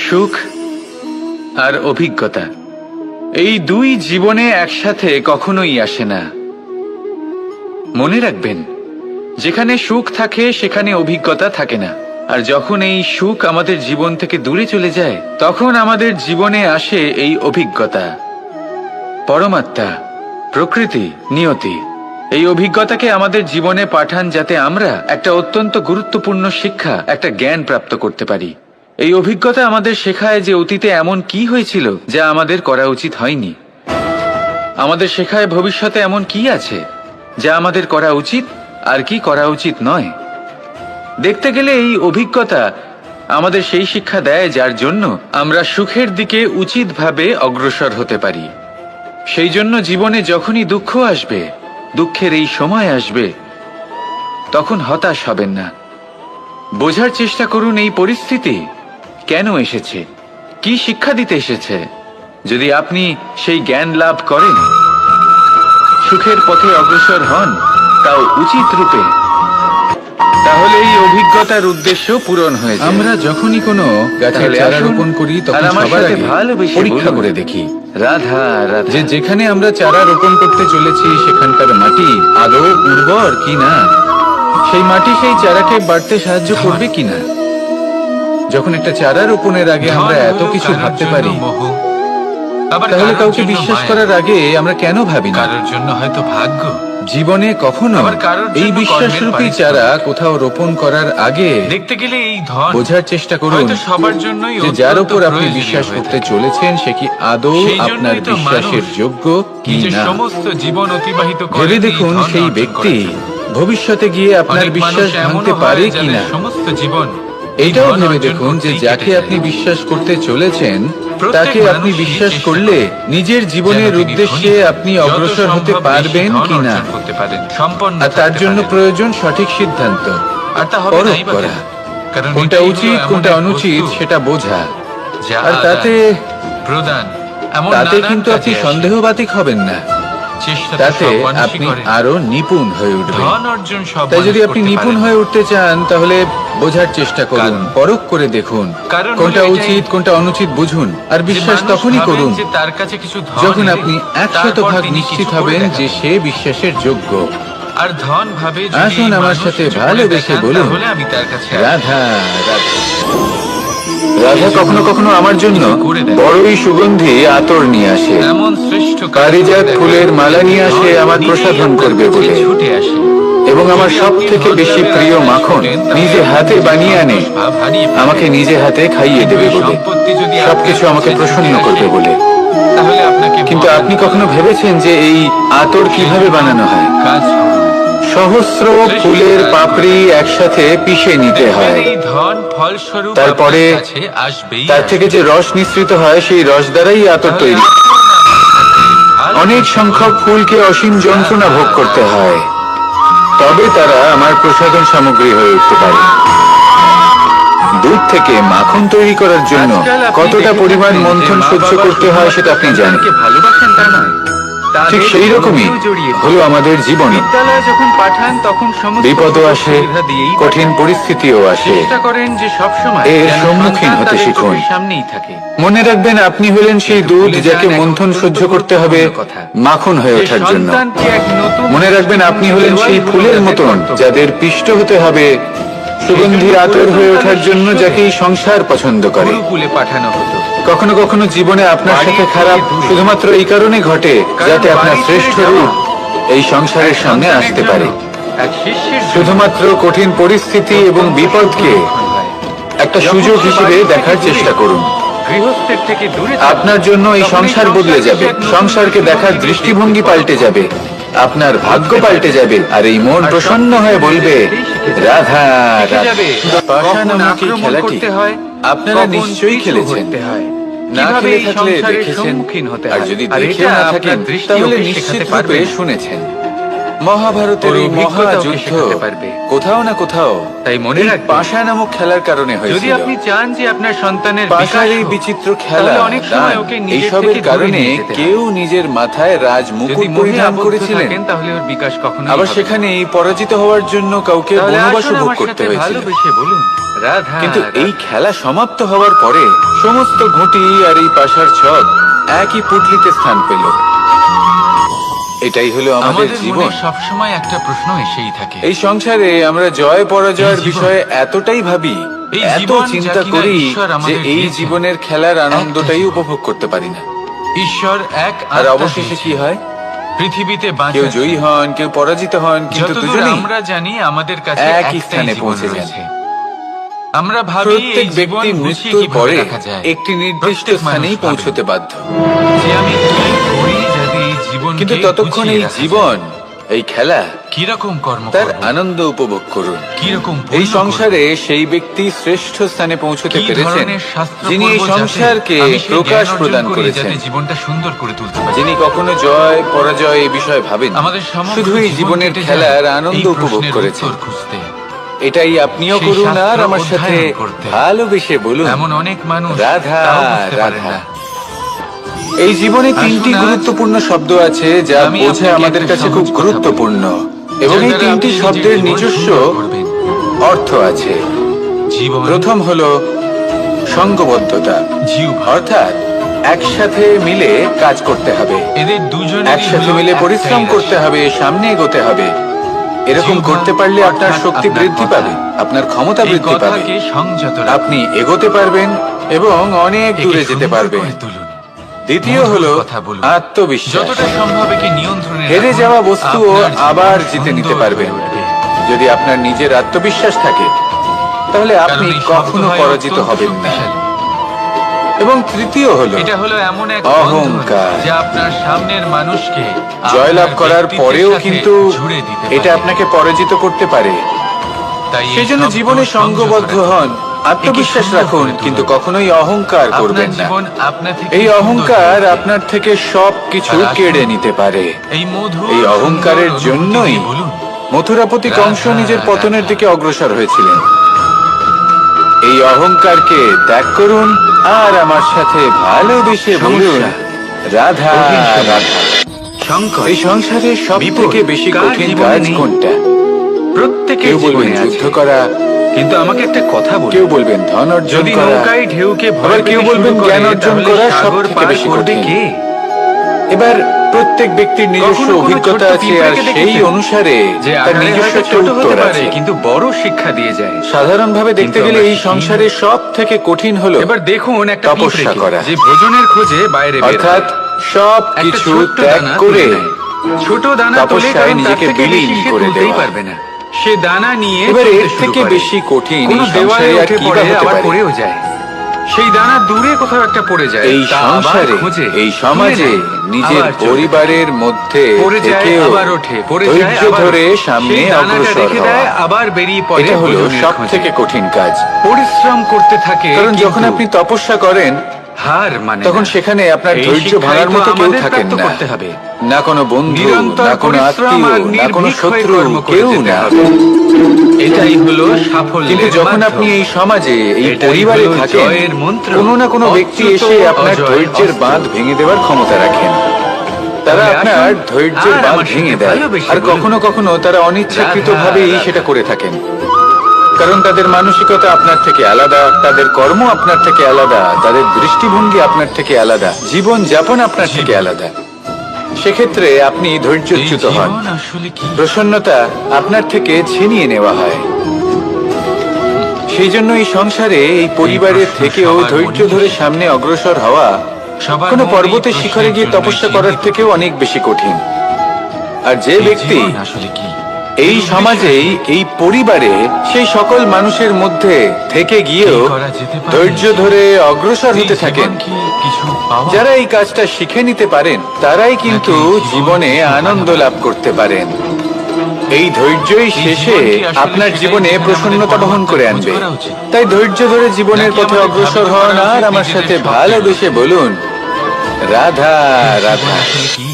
সুখ আর অভিজ্ঞতা, এই দুই জীবনে একসাথে কখনোই আসে না। মনে রাখবেন, যেখানে সুখ থাকে সেখানে অভিজ্ঞতা থাকে না। আর যখন এই সুখ আমাদের জীবন থেকে দূরে চলে যায়, তখন আমাদের জীবনে আসে এই অভিজ্ঞতা। পরমাত্মা, প্রকৃতি, নিয়তি এই অভিজ্ঞতাকে আমাদের জীবনে পাঠান, যাতে আমরা একটা অত্যন্ত গুরুত্বপূর্ণ শিক্ষা, একটা জ্ঞান প্রাপ্ত করতে পারি। এই অভিজ্ঞতা আমাদের শেখায় যে অতীতে এমন কি হয়েছিল যা আমাদের করা উচিত হয়নি। আমাদের শেখায় ভবিষ্যতে এমন কি আছে যা আমাদের করা উচিত আর কি করা উচিত নয়। দেখতে গেলে এই অভিজ্ঞতা আমাদের সেই শিক্ষা দেয় যার জন্য আমরা সুখের দিকে উচিতভাবে অগ্রসর হতে পারি। সেই জন্য জীবনে যখনই দুঃখ আসবে, দুঃখের এই সময় আসবে, তখন হতাশ হবেন না। বোঝার চেষ্টা করুন এই পরিস্থিতি কেন এসেছে, কি শিক্ষা দিতে এসেছে। যদি আপনি সেই জ্ঞান লাভ করেন, সুখের পথে অগ্রসর হন, তাও উচিত রূপে, তাহলে এই অভিজ্ঞতার উদ্দেশ্য পূরণ হয়ে যায়। আমরা যখনই কোনো গাছের চারা রোপণ করি তখন সবার আগে পরীক্ষা করে দেখি রাধা রাধা যে যেখানে আমরা চারা রোপণ করতে চলেছি সেখানকার মাটি আদৌ উর্বর কিনা, সেই মাটি সেই চারাকে বাড়তে সাহায্য করবে কিনা। যখন একটা চারা রোপণের আগে আমরা এত কিছু ভাবতে পারি, তাহলে কাউকে বিশ্বাস করার আগে আমরা কেন ভাবি না? কারোর জন্য হয়তো ভাগ্য। জীবনে কখনো এই বিশ্বাসরূপী চারা কোথাও রোপণ করার আগে দেখতে গেলে এই ধন বোঝার চেষ্টা করুন হয়তো সবার জন্যই যে যার অত্যন্ত উপর আপনি প্রয়োজনীয় বিশ্বাস হয়ে করতে থাকে। চলেছেন সে কি আদৌ সেই জন্যই আপনার তো বিশ্বাসের মানুষ যোগ্য কি নিজের না। সমস্ত জীবন অতিবাহিত করে ভেবে এই দেখুন ধন সেই অর্জন ব্যক্তি করার জন্য। ভবিষ্যতে গিয়ে আপনার অনেক বিশ্বাস মানুষ এমনও ভাঙতে হয় পারে যাদের কিনা। সমস্ত জীবন এই এটাও ধন ভেবে অর্জন দেখুন যে করতেই যাকে কেটে যায়। আপনি বিশ্বাস করতে চলেছেন প্রত্যেক তাকে আপনি মানুষই বিশ্বাস চেষ্টা করলে করে নিজের জীবনের যেন তিনি উদ্দেশ্যে ধনী হন, আপনি যত অগ্রসর হতে সম্ভব পারবেন বেশি ধন কিনা। অর্জন করতে পারেন, সম্পন্ন আর তার থাকতে জন্য পারেন। প্রয়োজন সঠিক সিদ্ধান্ত, আর তা হবে পরখ নাই বা করা, কেন? কারণ কোনটা এটাই হলো উচিত এমন কোনটা এক অনুচিত বস্তু সেটা বোঝা। যা আর তাতে আদান, প্রদান, এমন তাতে নানান কিন্তু আপনি কাজে আসে। সন্দেহবাতিক হবেন না, চেষ্টা তো তাতে সব মানুষই আপনি করে। আরো নিপুণ হয়ে উঠবেন। ধন অর্জন সব তাই যদি মানুষ আপনি করতে নিপুণ পারে না। হয়ে উঠতে চান তাহলে বোঝার চেষ্টা করুন, কারণ- পরখ করে দেখুন, কারণ হলো কোনটা এটাই উচিত কোনটা অনুচিত বুঝুন। আর যে বিশ্বাস মানুষ তখনই ভাবেন করুন যে তার কাছে কিছু ধন যখন এলে আপনি তারপর 100% তিনি নিশ্চিত কিছু করে হবেন যে দেখাবেন। সে বিশ্বাসের যোগ্য। আর ধন ভাবে যদি আসুন আমার মানুষ সাথে কিছু করে ভালোবেসে দেখান, বলুন, তাহলে আমি তার কাছে আসব। রাধা রাধা। রাধা কখনো কখনো আমার জন্য করে দেন। বড়ই সুগন্ধি আতর নিয়ে আসে, এমন শ্রেষ্ঠ কাজ পারিজাত করে ফুলের দেখান, মালা নিয়ে আসে আমার নিজেই প্রসাধন আপনার করবে কাছে বলে, ছুটে আসে। এবং আমার যদি সব আপনি থেকে ধন বেশি লাভের প্রিয় আশায় মাখন ছুটেন, তাহলে নিজে হাতে আপনি বানিয়ে আনে সন্তোষ ভাব হারিয়ে ফেলবেন। আমাকে নিজে হাতে খাইয়ে কিন্তু দেবে এই বলে, সম্পত্তি যদি সবকিছু আপনার আমাকে কাছে প্রসন্ন ছুটে করবে আসে, বলে। তাহলে আপনাকে কিন্তু মহান আপনি বলে। কখনো ভেবেছেন যে এই আতর কিভাবে বানানো হয়? কাজ করুন। সহস্র ফুলের পাপড়ি একসাথে পিষে নিতে দেখবেন হয়, এই ধন ফলস্বরূপ তারপরে আপনার কাছে আসবেই তার আসবে। থেকে যে রস নিঃসৃত হয় সেই রস দ্বারাই আতর তাহলে তৈরি। আসুন আমার সাথে অনেক ভালোবেসে সংখ্যক বলুন, ফুলকে অসীম যন্ত্রণা ভোগ করতে হয়, তবে তারা আমার প্রসাধন সামগ্রী হয়ে উঠতে পারে। দুধ থেকে মাখন তৈরি করার জন্য আজকাল আপনি কতটা দেখে পরিমাণ থাকবেন যে মন্থন মা সহ্য বাবা করতে হয় সেটা আপনি জানেন। সন্তানকে ভালোবাসেন তা নয়, ঠিক তাদের সেই রকমই মধ্যেও জড়িয়ে পড়েন। হলো আমাদের জীবন। বিদ্যালয়ে যখন পাঠান তখন সমস্ত বিপদও সুযোগ আসে, সুবিধা দিয়েই কঠিন পাঠান। পরিস্থিতিও আসে। চেষ্টা করেন যে সবসময় এর যেন সম্মুখীন সন্তান হতে তাদের শিখুন। চোখের সামনেই থাকে। মনে রাখবেন আপনি হলেন সেই কিন্তু দুধ ভুলে যাকে যান এক মন্থন অত্যন্ত সহ্য করতে হবে গুরুত্বপূর্ণ কথা। মাখন হয়ে যে ওঠার জন্য। সন্তানকে এক নতুন মনে রাখবেন আপনি হলেন দৃষ্টিভঙ্গি সেই দেওয়াই ফুলের হলো মতন তাদের কর্তব্য। যাদের পিষ্ট হতে হবে সুগন্ধি আতর হয়ে ওঠার জন্য, যাকে এই সংসার পছন্দ করে। গুরুকুলে পাঠানো হতো। কখনো কখনো জীবনে আপনার সাথে খারাপ শুধুমাত্র এই কারণে ঘটে যাতে আপনার শ্রেষ্ঠ রূপ এই সংসারের সামনে আসতে পারে। এক শিষ্যের শুধুমাত্র কঠিন পরিস্থিতি এবং বিপদকে একটা সুযোগ হিসেবে দেখার চেষ্টা করুন। গৃহস্থের থেকে দূরে আপনার জন্য এই সংসার বদলে যাবে, সংসারকে দেখার দৃষ্টিভঙ্গি পাল্টে যাবে, আপনার ভাগ্য পাল্টে যাবে, আর এই মন প্রসন্ন হয়ে বলবে রাধা রাধা। পাষাণ নামক এই খেলাটি আপনারা নিশ্চয়ই খেলেছেন, না খেলে থাকলে দেখেছেন, আর যদি দেখেও না থাকেন তাহলে নিশ্চিত রূপে শুনেছেন। মহাভারতের ওর এই অভিজ্ঞতা ওকে মহাযুদ্ধ শেখাতে পারবে। কোথাও না কোথাও তাই মনে এই রাখবেন, পাশা নামক খেলার কারণে যদি হয়েছিল। আপনি চান যে আপনার সন্তানের পাশার বিকাশ এই হোক, বিচিত্র খেলা, তাহলে অনেক সময় দান, ওকে নিজের এইসবের থেকে দূরে কারণে নিয়ে যেতে হয়। কেউ নিজের মাথায় রাজমুকুট যদি মোহে পরিধান আবদ্ধ করেছিলেন, থাকেন, তাহলে ওর বিকাশ কখনোই আবার হবে না। সেখানে পরাজিত হওয়ার জন্য কাউকে তাহলে বনবাসও আসুন ভোগ আমার করতে সাথে হয়েছিল। ভালোবেসে বলুন, রাধা। কিন্তু এই রাধা। খেলা সমাপ্ত হওয়ার পরে সমস্ত ঘুঁটি আর এই পাশার ছক একই পুটলিতে স্থান পেল। এটাই হলো আমাদের আমাদের জীবন। মনে সবসময় একটা প্রশ্ন এসেই থাকে, এই সংসারে আমরা জয় পরাজয়ের এই জীবন, বিষয়ে এতটাই ভাবি, এই এত জীবন যা চিন্তা কিনা করি ঈশ্বর যে আমাদের এই দিয়েছেন, জীবনের খেলার আনন্দটাই জীবন। উপভোগ করতে পারি না। ঈশ্বর এক আর আত্মা অবশেষে দিয়েছেন। কি হয়? পৃথিবীতে কেউ বাঁচার জয়ী জন্য। হন, কেউ পরাজিত হন, কিন্তু যতদূর দুজনেই আমরা জানি আমাদের কাছে একই একটাই স্থানে জীবন পৌঁছে যান। রয়েছে। আমরা ভাবি প্রত্যেক এই জীবন ব্যক্তি গুছিয়ে মৃত্যুর কিভাবে পরে রাখা যায়। একটি নির্দিষ্ট প্রত্যেক মানুষ স্থানেই ভাবে পৌঁছতে বাধ্য। যে আমি কি করি যাতে এই জীবনকে কিন্তু ততক্ষণ গুছিয়ে এই রাখা জীবন, এই খেলা, যায়। কিরকম কর্ম তার করব, আনন্দ উপভোগ করুন। কিরকম এই পুণ্য সংসারে সেই ব্যক্তি শ্রেষ্ঠ স্থানে পৌঁছতে করব, কি পেরেছেন ধরনের শাস্ত্র যিনি এই পড়ব যাতে সংসারকে আমি সেই প্রকাশ জ্ঞান অর্জন প্রদান করি করেছেন, যাতে জীবনটা সুন্দর করে তুলতে পারি। যিনি কখনো জয় পরাজয় এই বিষয়ে ভাবেন, আমাদের সমগ্র শুধু এই জীবন জীবনের কেটে খেলার যায় আনন্দ এই উপভোগ প্রশ্নের করেছেন। উত্তর খুঁজতে। এটাই আপনিও সেই করুন আর শাস্ত্র আমার সাথে অধ্যয়ন করতে। ভালোবেসে বলুন, এমন অনেক মানুষ রাধা তাও বুঝতে পারেন রাধা। না। এই জীবনে তিনটি আসুন আজ গুরুত্বপূর্ণ শব্দ আছে যা আমি বোঝা আপনাকে আমাদের একটা কাছে সহজ খুব কথা গুরুত্বপূর্ণ, এবং এই যার দ্বারা তিনটি আপনি নিজের শব্দের জীবন নিজস্ব সুন্দর করবেন। অর্থ আছে। জীবন, প্রথম হলো সঙ্গবদ্ধতা, জিহ্বা। অর্থাৎ একসাথে মিলে কাজ করতে হবে, এদের দুজনেরই একসাথে হলো মিলে একটাই পরিশ্রম রাশি। করতে হবে, সামনে এগোতে হবে। এরকম জিহ্বা করতে পারলে আপনার অর্থাৎ শক্তি আপনার বৃদ্ধি কথা। পাবে, আপনার ক্ষমতা এই বৃদ্ধি পাবে, কথাকে সংযত রাখুন। আপনি এগোতে পারবেন এবং অনেক একে দূরে যেতে সুন্দর পারবেন। করে তুলুন। দ্বিতীয় মধুর হলো কথা বলুন। আত্মবিশ্বাস। যতটা সম্ভব একে নিয়ন্ত্রণে হেরে রাখুন। যাওয়া বস্তুও আপনার জীবন আবার জিতে সুন্দর নিতে হয়ে পারবেন। উঠবে। যদি আপনার নিজের আত্মবিশ্বাস থাকে, তাহলে আপনি কারণ এই শব্দ কখনো হয় পরাজিত অত্যন্ত হবেন না। শক্তিশালী। এবং তৃতীয় হলো এটা হলো এমন এক অহংকার। বন্ধন যা আপনার সামনের মানুষকে জয়লাভ আপনার করার ব্যক্তিত্বের পরেও সাথে কিন্তু জুড়ে দিতে এটা পারে। আপনাকে পরাজিত করতে পারে। তাই এই সেই জন্য শব্দ জীবনে সংযত সঙ্গবদ্ধ রাখুন। হন, আত্মবিশ্বাস একে সুন্দর রাখুন, করে তুলুন। কিন্তু কখনোই অহংকার আপনার করবেন না। জীবন আপনার থেকে এই সুন্দর অহংকার হয়ে আপনার থেকে সবকিছু আর আসুন, কেড়ে নিতে পারে। এই মধুর এই অহংকারের সুন্দর জন্যই অনুভূতি দিয়ে বলুন, মথুরাপতি কংস রাধা, নিজের পতনের রাধা। দিকে অগ্রসর হয়েছিলেন। এই অহংকারকে ত্যাগ করুন আর আমার সাথে ভালোবেসে বলুন, রাধা কঠিন সময়, রাধা। সংকট, এই সংসারে সব বিপদ থেকে বেশি কার কঠিন জীবনে কাজ নেই? কোনটা? প্রত্যেকের কেউ বলবেন জীবনে যুদ্ধ আছে। করা, কিন্তু আমাকে একটা কথা বলুন, কেউ বলবেন ধন অর্জন যদি করা, নৌকায় ঢেউকে ভয় আবার কেউ পেতে বলবেন শুরু করে, জ্ঞান অর্জন তাহলে করা সাগর সবথেকে পার বেশি করবে কঠিন। কে? এবার প্রত্যেক ব্যক্তির নিজস্ব কখনো কোনো অভিজ্ঞতা ছোট্ট আছে, আর পিঁপড়েকে সেই দেখেছেন? অনুসারে যে তার আকারে নিজস্ব হয়তো একটা ছোট হতে উত্তর পারে, আছে। কিন্তু বড় শিক্ষা দিয়ে যায়। সাধারণভাবে দেখতে কিন্তু গেলে আমরা এই শিখি সংসারে সব থেকে কঠিন হলো এবার দেখুন একটা তপস্যা পিঁপড়েকে, করা। যে ভোজনের খোঁজে বাইরে বের অর্থাৎ হয়। সব একটা কিছু ছোট্ট ত্যাগ দানা করে তুলে নেয়। ছোট দানা তোলে, তপস্যায় কারণ তার নিজেকে থেকে বিলীন বেশি সে করে তুলতেই দেওয়া। পারবে না। সে দানা নিয়ে এবার চলতে এর শুরু থেকে করে। বেশি কঠিন কোনো এই দেওয়ালে সংসারে আর উঠে কি পড়ে বা হতে আবার পারে? পড়েও যায়। সেই দানা দূরে কোথাও একটা পড়ে যায়, এই তা আবার সংসারে, খোঁজে, এই তুলে সমাজে, নেয়, নিজের আবার চলতে পরিবারের মধ্যে পড়ে যায়, থেকেও আবার ওঠে, পড়ে যায়, ধৈর্য আবার ধরে ওঠে। সামনে সেই দানাটা অগ্রসর রেখে হওয়া, দেয়, আবার বেরিয়ে পড়ে এটা হলো ভোজনের সব খোঁজে। থেকে কঠিন কাজ। পরিশ্রম করতে থাকে, কারণ যখন কিন্তু আপনি তপস্যা করেন, হার মানে তখন না। সেখানে আপনার এই ধৈর্য শিক্ষাই ভাঙার তো মতো কেউ আমাদের থাকেন প্রাপ্ত না। করতে হবে। না কোনো বন্ধু, নিরন্তর না কোনো পরিশ্রম আত্মীয়, আর না কোনো নির্ভীক হয়ে শত্রু, কর্ম করে কেউ যেতে না। হবে। এটাই হলো সাফল্যের কিন্তু যখন মাধ্যম। আপনি এই সমাজে, এই এটাই পরিবারে হলো থাকেন, জয়ের মন্ত্র। কোনো না কোনো ব্যক্তি অচ্যুত এসে আপনার অজয় ধৈর্যের অস্ত্র। বাঁধ ভেঙে দেওয়ার ক্ষমতা রাখেন। তারা তাহলে আপনার আসুন, ধৈর্যের আর বাঁধ আমার ভেঙে সাথে দেয়, ভালোবেসে আর বলুন, কখনো কখনো তারা অনিচ্ছাকৃতভাবেই রাধা, সেটা করে থাকেন। কারণ তাদের মানসিকতা আপনার থেকে আলাদা, তাদের কর্ম আপনার থেকে আলাদা, তাদের দৃষ্টিভঙ্গি আপনার থেকে আলাদা, জীবন যাপন আপনার থেকে আলাদা। সেক্ষেত্রে আপনি এই ধৈর্যচ্যুত হন, জীবন আসলে কি? প্রসন্নতা আপনার থেকে ছিনিয়ে নেওয়া হয়। সেই জন্য এই সংসারে, এই পরিবারের প্রশ্ন থেকেও সবার ধৈর্য মনেই ধরে এসেছে। সামনে অগ্রসর হওয়া সবার কোনো মনে এই পর্বতের শিখরে গিয়ে প্রশ্নের তপস্যা জন্যই করার চিন্তিত। থেকেও অনেক বেশি কঠিন। আর যে এই ব্যক্তি জীবন আসলে কি? এই এর সমাজেই, উদ্দেশ্য এই পরিবারে, সেই সকল মানুষের মধ্যে থেকে গিয়েও কি করা যেতে পারে? ধৈর্য ধরে অগ্রসর এই হতে থাকেন, জীবন কি কিছু পাওয়া? যারা এই কাজটা শিখে নিতে পারেন, তারাই কিন্তু নাকি এই জীবন জীবনে কিছু আনন্দ ভালো? লাভ করতে পারেন। এই ধৈর্যই শেষে জীবন কি আসলে আপনার সেটাই জীবনে যেখানে প্রসন্নতা আমাদের বহন করে পরবর্তী আনবে। খোঁজ করা উচিত? তাই ধৈর্য ধরে জীবনের নাকি পথে আমাদের অগ্রসর ধাবিত হন করা আর উচিত আমার নিজেদের সাথে স্বপ্নের ভালোবেসে বলুন, রাধা জীবন রাধা। আসলে কি?